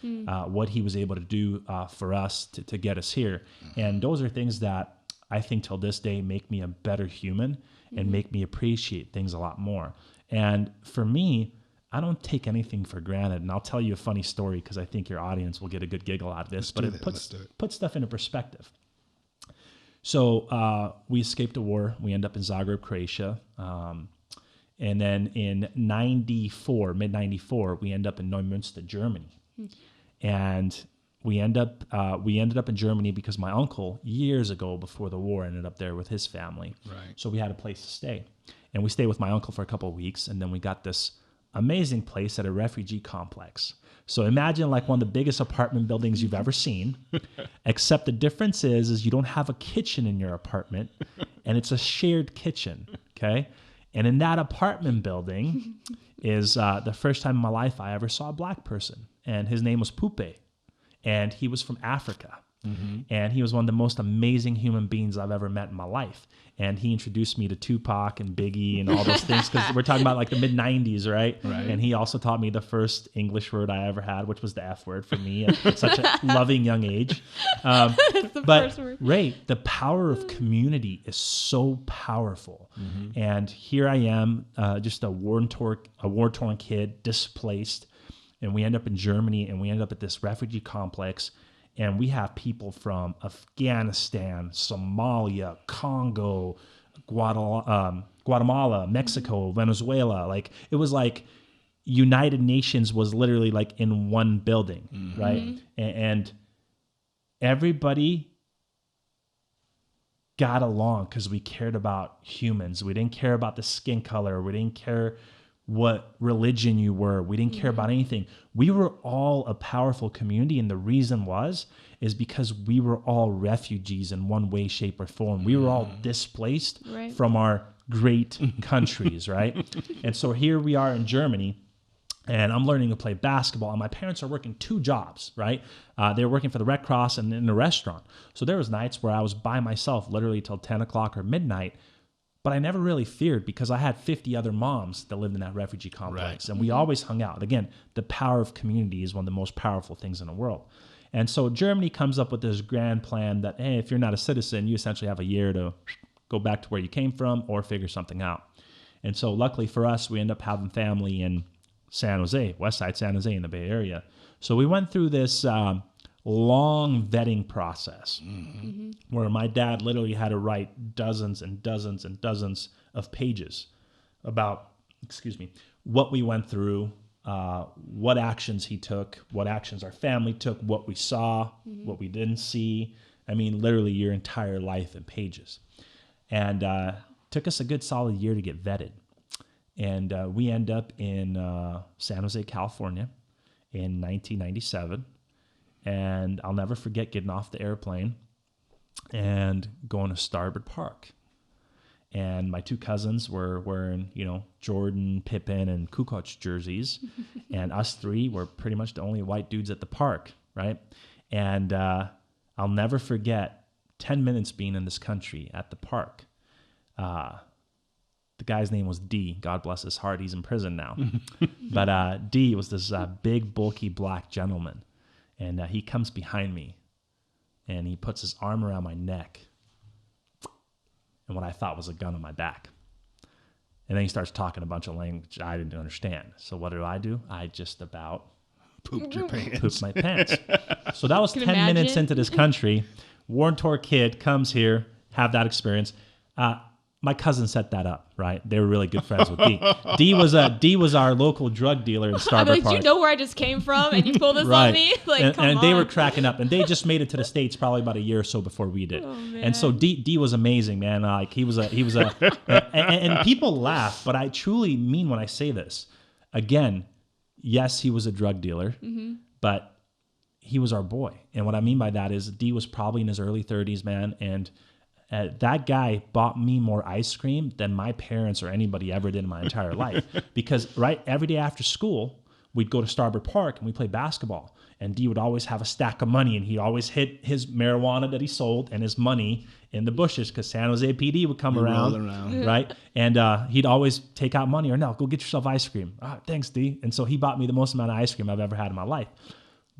what he was able to do for us to get us here. And those are things that I think till this day make me a better human and make me appreciate things a lot more. And for me, I don't take anything for granted. And I'll tell you a funny story, because I think your audience will get a good giggle out of this, but it puts stuff into perspective. So we escaped a war. We end up in Zagreb, Croatia. And then in mid-94, we end up in Neumünster, Germany. And we ended up in Germany because my uncle, years ago before the war, ended up there with his family. Right. So we had a place to stay. And we stayed with my uncle for a couple of weeks, and then we got this amazing place at a refugee complex. So imagine like one of the biggest apartment buildings you've ever seen, except the difference is you don't have a kitchen in your apartment, and it's a shared kitchen, okay? And in that apartment building is the first time in my life I ever saw a black person, and his name was Pupe, and he was from Africa. And he was one of the most amazing human beings I've ever met in my life. And he introduced me to Tupac and Biggie and all those things, because we're talking about like the mid-90s, right? And he also taught me the first English word I ever had, which was the F word for me at such a loving young age. But Ray, the power of community is so powerful. And here I am, just a war-torn kid, displaced. And we end up in Germany, and we end up at this refugee complex. And we have people from Afghanistan, Somalia, Congo, Guatemala, Mexico, Venezuela. Like, it was like United Nations was literally like in one building, right? And everybody got along because we cared about humans. We didn't care about the skin color. We didn't care what religion you were. We didn't care about anything. We were all a powerful community, and the reason is because we were all refugees in one way, shape, or form. We were all displaced from our great countries, right? And so here we are in Germany, and I'm learning to play basketball, and my parents are working 2 jobs, right? They were working for the Red Cross and in a restaurant. So there was nights where I was by myself literally till 10 o'clock or midnight. But I never really feared, because I had 50 other moms that lived in that refugee complex. And we always hung out. Again, the power of community is one of the most powerful things in the world. And so Germany comes up with this grand plan that, hey, if you're not a citizen, you essentially have a year to go back to where you came from or figure something out. And so luckily for us, we end up having family in San Jose, Westside San Jose in the Bay Area. So we went through this long vetting process where my dad literally had to write dozens and dozens and dozens of pages about, what we went through, what actions he took, what actions our family took, what we saw, what we didn't see. I mean, literally your entire life in pages. And took us a good solid year to get vetted. And we end up in San Jose, California in 1997. And I'll never forget getting off the airplane and going to Starboard Park. And my 2 cousins were wearing, Jordan, Pippen, and Kukoc jerseys. And us 3 were pretty much the only white dudes at the park, right? And I'll never forget 10 minutes being in this country at the park. The guy's name was D. God bless his heart. He's in prison now. But D was this big, bulky black gentleman. And he comes behind me, and he puts his arm around my neck, and what I thought was a gun on my back. And then he starts talking a bunch of language I didn't understand. So what do? I just about Pooped your pants. Pooped my pants. So that was 10 minutes into this country. War-torn kid comes here, have that experience. My cousin set that up, right? They were really good friends with D. D was our local drug dealer in Starboard I'm like, Park. do you know where I just came from? And you pull this Right. on me? Like, and, come and on. they were cracking up, and they just made it to the States probably about a year or so before we did. Oh, man. And so D was amazing, man. Like he was a and people laugh, but I truly mean when I say this. Again, yes, he was a drug dealer, but he was our boy. And what I mean by that is D was probably in his early 30s, man, and that guy bought me more ice cream than my parents or anybody ever did in my entire life. Because every day after school, we'd go to Starboard Park and we'd play basketball. And D would always have a stack of money, and he'd always hid his marijuana that he sold and his money in the bushes because San Jose PD would come around, right? And he'd always take out money. Arnel, go get yourself ice cream. Thanks, D. And so he bought me the most amount of ice cream I've ever had in my life.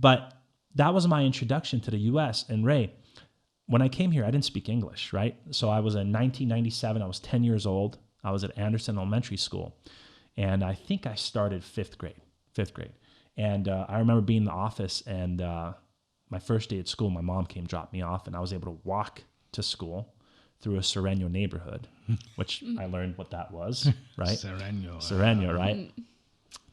But that was my introduction to the U.S. And Ray, when I came here, I didn't speak English, right? So I was in 1997. I was 10 years old. I was at Anderson Elementary School. And I think I started fifth grade. And I remember being in the office, and my first day at school, my mom came, dropped me off, and I was able to walk to school through a Sereno neighborhood, which I learned what that was, right? Sereno, right?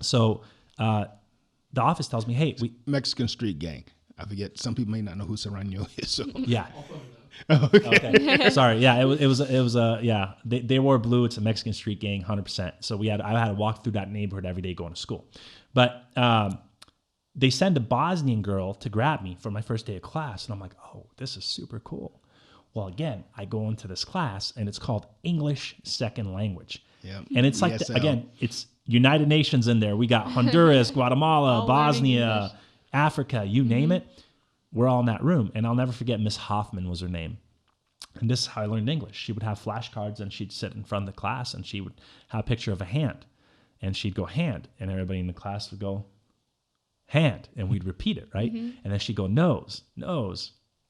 So the office tells me, hey, Mexican street gang. I forget. Some people may not know who Sereno is. So. Yeah. Okay. Sorry. Yeah. It was yeah. They wore blue. It's a Mexican street gang, 100%. So I had to walk through that neighborhood every day going to school. But they send a Bosnian girl to grab me for my first day of class, and I'm like, oh, this is super cool. Well, again, I go into this class, and it's called English Second Language. Yep. And it's like again, it's United Nations in there. We got Honduras, Guatemala, Bosnia, Africa, you name it. We're all in that room. And I'll never forget Miss Hoffman was her name. And this is how I learned English. She would have flashcards, and she'd sit in front of the class, and she would have a picture of a hand. And she'd go, hand. And everybody in the class would go, hand. And we'd repeat it, right? And then she'd go, nose,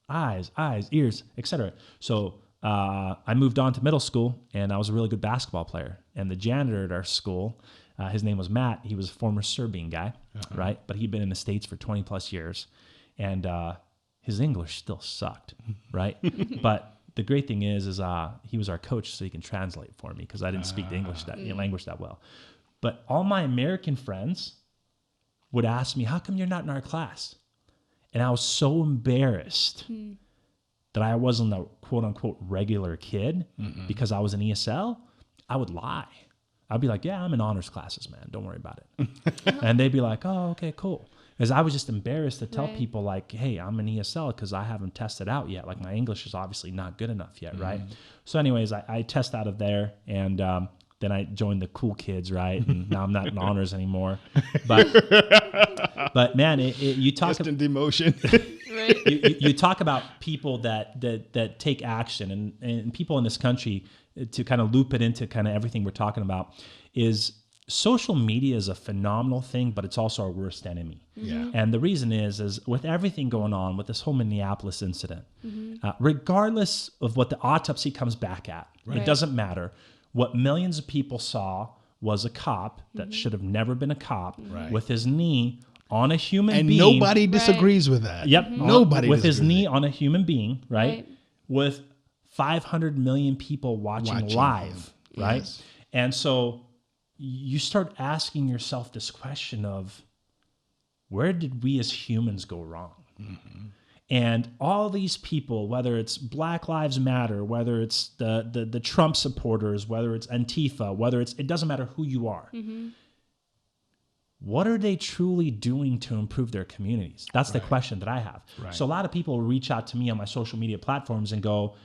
eyes, ears, etc. So I moved on to middle school, and I was a really good basketball player. And the janitor at our school, his name was Matt. He was a former Serbian guy, right? But he'd been in the States for 20 plus years. And his English still sucked, right? But the great thing is he was our coach, so he can translate for me because I didn't speak the language that well. But all my American friends would ask me, how come you're not in our class? And I was so embarrassed that I wasn't a quote unquote regular kid because I was in ESL. I would lie. I'd be like, yeah, I'm in honors classes, man. Don't worry about it. And they'd be like, oh, okay, cool. Because I was just embarrassed to tell people like, hey, I'm in ESL because I haven't tested out yet. Like my English is obviously not good enough yet, right? So anyways, I test out of there, and then I joined the cool kids, right? And now I'm not in honors anymore. But man, you talk instant demotion. Right. you talk about people that take action, and people in this country, to kind of loop it into kind of everything we're talking about, is social media is a phenomenal thing, but it's also our worst enemy. Yeah. And the reason is with everything going on with this whole Minneapolis incident, regardless of what the autopsy comes back at, it doesn't matter. What millions of people saw was a cop that should have never been a cop with his knee on a human being. And nobody disagrees with that. Yep. Nobody with his knee with on a human being, right? With 500 million people watching live, right? Yes. And so you start asking yourself this question of, where did we as humans go wrong? And all these people, whether it's Black Lives Matter, whether it's the Trump supporters, whether it's Antifa, it doesn't matter who you are. What are they truly doing to improve their communities? That's the question that I have. So a lot of people reach out to me on my social media platforms and go,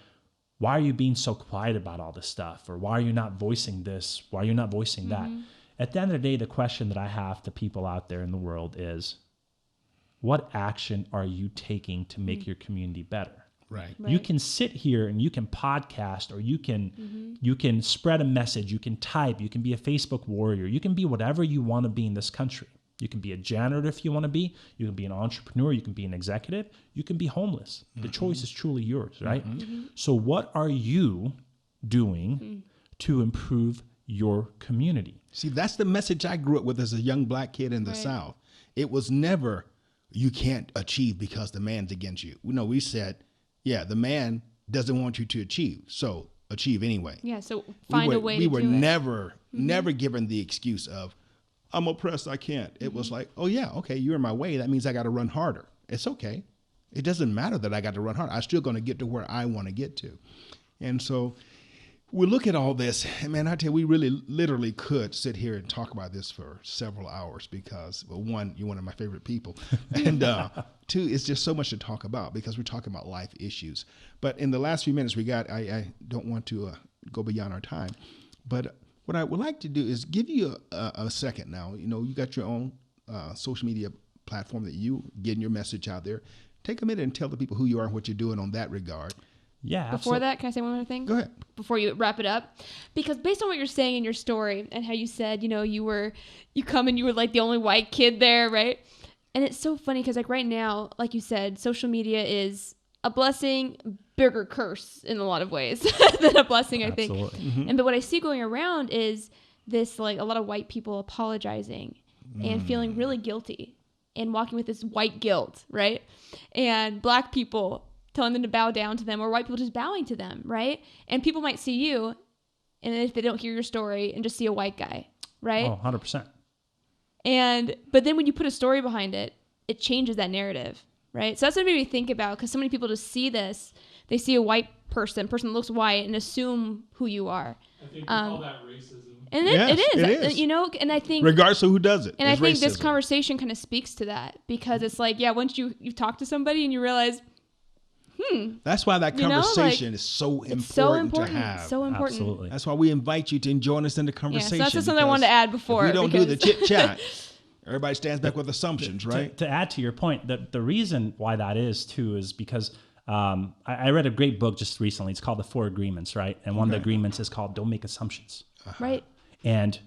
why are you being so quiet about all this stuff? Or why are you not voicing this? Why are you not voicing that? At the end of the day, the question that I have to people out there in the world is, what action are you taking to make your community better? Right. You can sit here and you can podcast, or you can spread a message, you can type, you can be a Facebook warrior, you can be whatever you want to be in this country. You can be a janitor if you want to be, you can be an entrepreneur, you can be an executive, you can be homeless. The choice is truly yours, right? So what are you doing to improve your community? See, that's the message I grew up with as a young black kid in the South. It was never, you can't achieve because the man's against you. No, we said, yeah, the man doesn't want you to achieve. So achieve anyway. Yeah, so find a way to do it. We were never given the excuse of, I'm oppressed, I can't. It was like, oh yeah, okay, you're in my way. That means I got to run harder. It's okay. It doesn't matter that I got to run hard. I'm still going to get to where I want to get to. And so we look at all this, and man, I tell you, we really literally could sit here and talk about this for several hours because, well, one, you're one of my favorite people. And two, it's just so much to talk about because we're talking about life issues. But in the last few minutes we got, I don't want to go beyond our time. But what I would like to do is give you a second now. You know, you got your own social media platform that you getting your message out there. Take a minute and tell the people who you are and what you're doing on that regard. Yeah. Before absolutely. that, can I say one more thing? Go ahead. Before you wrap it up, because based on what you're saying in your story and how you said, you know, you come and you were like the only white kid there, right? And it's so funny because like right now, like you said, social media is a blessing, bigger curse in a lot of ways than a blessing, I think. Absolutely. And but what I see going around is this, like a lot of white people apologizing and feeling really guilty and walking with this white guilt, right? And black people telling them to bow down to them, or white people just bowing to them, right? And people might see you, and if they don't hear your story, and just see a white guy, right? Oh, 100%. But then when you put a story behind it, it changes that narrative, right? So that's what made me think about, because so many people just see this, they see a white person that looks white, and assume who you are. I think we call that racism. And Yes, it it is, is. you know, and I think Regardless of who does it. and I it's think this racism. conversation kind of speaks to that, because it's like, yeah, once you talk to somebody and you realize, That's why that you know, conversation like, is so important, it's so important, to have. so important. Absolutely. That's why we invite you to join us in the Yeah, conversation. so that's just something I wanted to because add before. If we don't do the because- chit chat, everybody stands back with assumptions, right? To add to your point, the reason why that is too is because I read a great book just recently. It's called The Four Agreements, right? And one of the agreements is called Don't Make Assumptions. Right. And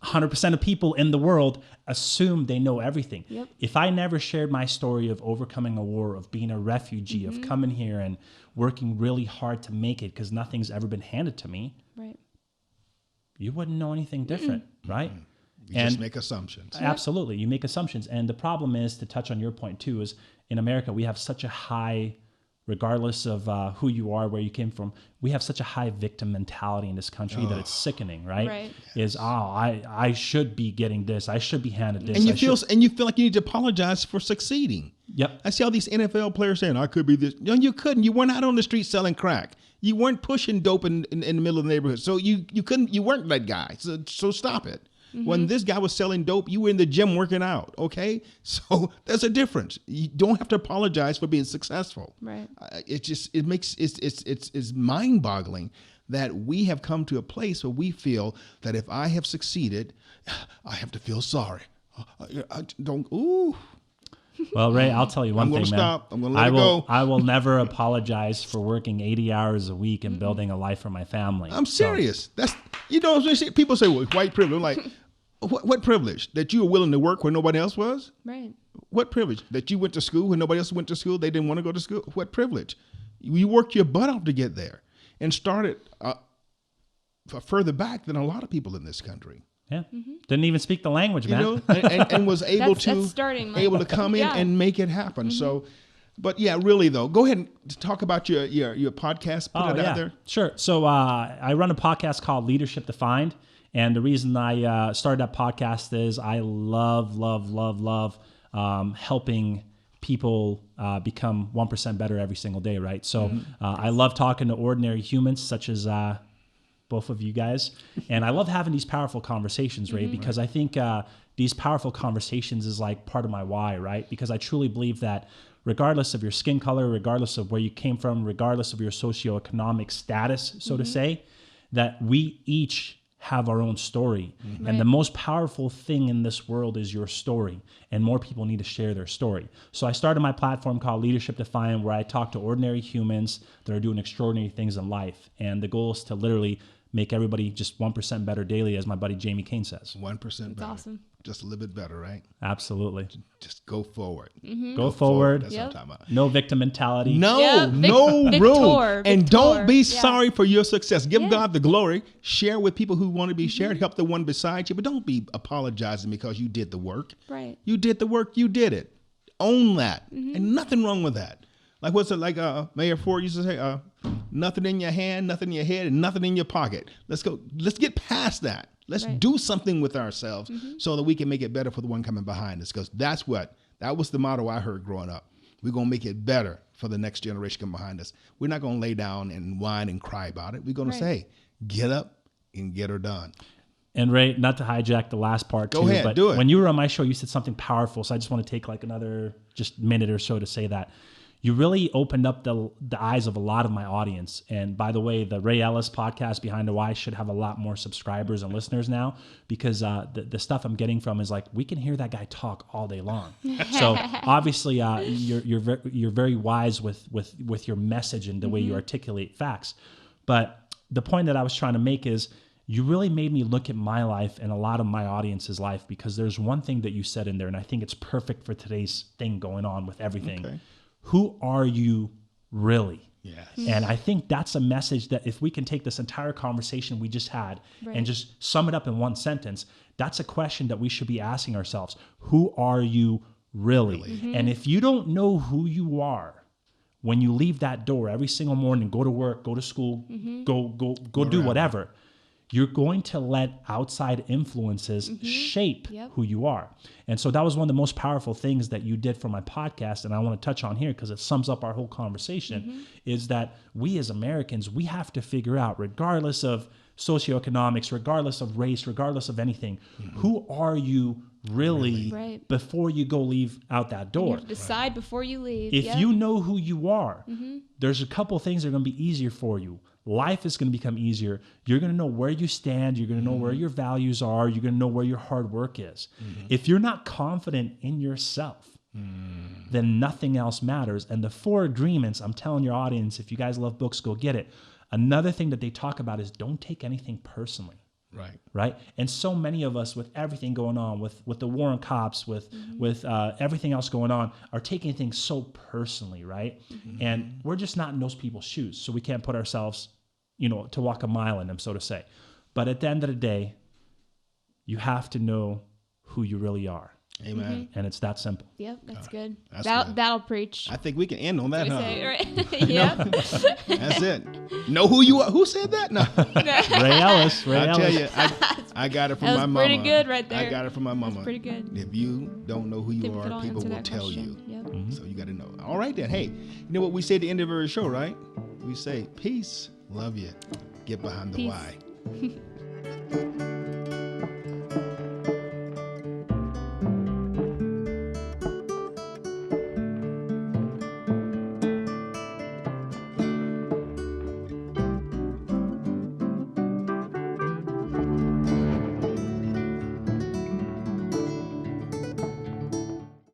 100% of people in the world assume they know everything. Yep. If I never shared my story of overcoming a war, of being a refugee, of coming here and working really hard to make it because nothing's ever been handed to me, Right. you wouldn't know anything different, right? You just make assumptions. Absolutely. You make assumptions. And the problem is, to touch on your point too, is in America, we have such a high, regardless of who you are, where you came from, we have such a high victim mentality in this country that it's sickening, right? Right. Is, I should be getting this. I should be handed this. And you I feel should- and you feel like you need to apologize for succeeding. Yep. I see all these NFL players saying, I could be this. No, you couldn't. You weren't out on the street selling crack. You weren't pushing dope in the middle of the neighborhood. So you weren't that guy. So stop it. When this guy was selling dope, you were in the gym working out. Okay. So there's a difference. You don't have to apologize for being successful. Right. It's mind boggling that we have come to a place where we feel that if I have succeeded, I have to feel sorry. I don't, ooh. Well, Ray, I'll tell you one I'm thing, gonna man. stop. I'm gonna let it go. I will never apologize for working 80 hours a week and building a life for my family. I'm So, serious. That's, you know, people say, well, white privilege. I'm like, what privilege? That you were willing to work when nobody else was? Right. What privilege? That you went to school when nobody else went to school? They didn't want to go to school? What privilege? You worked your butt off to get there and started further back than a lot of people in this country. yeah. Didn't even speak the language, You man. know, and was able That's starting, like- able to come in Yeah. and make it happen. So, but yeah, really though, go ahead and talk about your podcast. Put it out there. Sure. So I run a podcast called Leadership Defined. And the reason I started that podcast is I love helping people become 1% better every single day, right? So I love talking to ordinary humans such as both of you guys. And I love having these powerful conversations, Ray, because I think these powerful conversations is like part of my why, right? Because I truly believe that regardless of your skin color, regardless of where you came from, regardless of your socioeconomic status, so to say, that we each have our own story. And the most powerful thing in this world is your story. And more people need to share their story. So I started my platform called Leadership Defined, where I talk to ordinary humans that are doing extraordinary things in life. And the goal is to literally make everybody just 1% better daily, as my buddy Jamie Kane says. 1% better. awesome. Just a little bit better, right? Absolutely. Just go forward. Go forward. That's what I'm talking about. No victim mentality. No, Yeah, no Victor, room. And don't be yeah. sorry for your success. Give Yeah. God the glory. Share with people who want to be shared. Help the one beside you. But don't be apologizing because you did the work. Right. You did the work. You did it. Own that. And nothing wrong with that. Like what's it like Mayor Ford used to say, Nothing in your hand, nothing in your head, and nothing in your pocket. Let's go. Let's get past that. Let's do something with ourselves so that we can make it better for the one coming behind us. Because that was the motto I heard growing up. We're going to make it better for the next generation coming behind us. We're not going to lay down and whine and cry about it. We're going to say, get up and get her done. And Ray, not to hijack the last part Go ahead, but do it. When you were on my show, you said something powerful. So I just want to take like another just minute or so to say that. You really opened up the eyes of a lot of my audience. And by the way, the Ray Ellis podcast, Behind the Why, should have a lot more subscribers and listeners now, because the stuff I'm getting from is like, we can hear that guy talk all day long. So obviously you're very wise with your message and the way you articulate facts. But the point that I was trying to make is, you really made me look at my life and a lot of my audience's life, because there's one thing that you said in there, and I think it's perfect for today's thing going on with everything. Okay. Who are you really? Yes. And I think that's a message that if we can take this entire conversation we just had and just sum it up in one sentence, that's a question that we should be asking ourselves. Who are you really? And if you don't know who you are when you leave that door every single morning, go to work, go to school, go do whatever, you're going to let outside influences shape who you are. And so that was one of the most powerful things that you did for my podcast, and I want to touch on here because it sums up our whole conversation, is that we as Americans, we have to figure out, regardless of socioeconomics, regardless of race, regardless of anything, who are you really before you go leave out that door? You have to decide before you leave. If you know who you are, there's a couple of things that are going to be easier for you. Life is going to become easier. You're going to know where you stand. You're going to know where your values are. You're going to know where your hard work is. If you're not confident in yourself, then nothing else matters. And the 4 agreements, I'm telling your audience, if you guys love books, go get it. Another thing that they talk about is don't take anything personally. Right. And so many of us, with everything going on, with the war on cops, with everything else going on, are taking things so personally, right? And we're just not in those people's shoes, so we can't put ourselves, to walk a mile in them, so to say. But at the end of the day, you have to know who you really are. Amen. And it's that simple. Yep, that's good. Good. That'll preach. I think we can end on that, huh? Right? Yeah. That's it. Know who you are. Who said that? No. Ray Ellis. I tell you, I got it from my mama. Pretty good right there. I got it from my mama. Pretty good. If you don't know who you are, people will tell you. Yep. So you got to know. All right then. Hey, you know what we say at the end of every show, right? We say, peace, love you, get behind the why.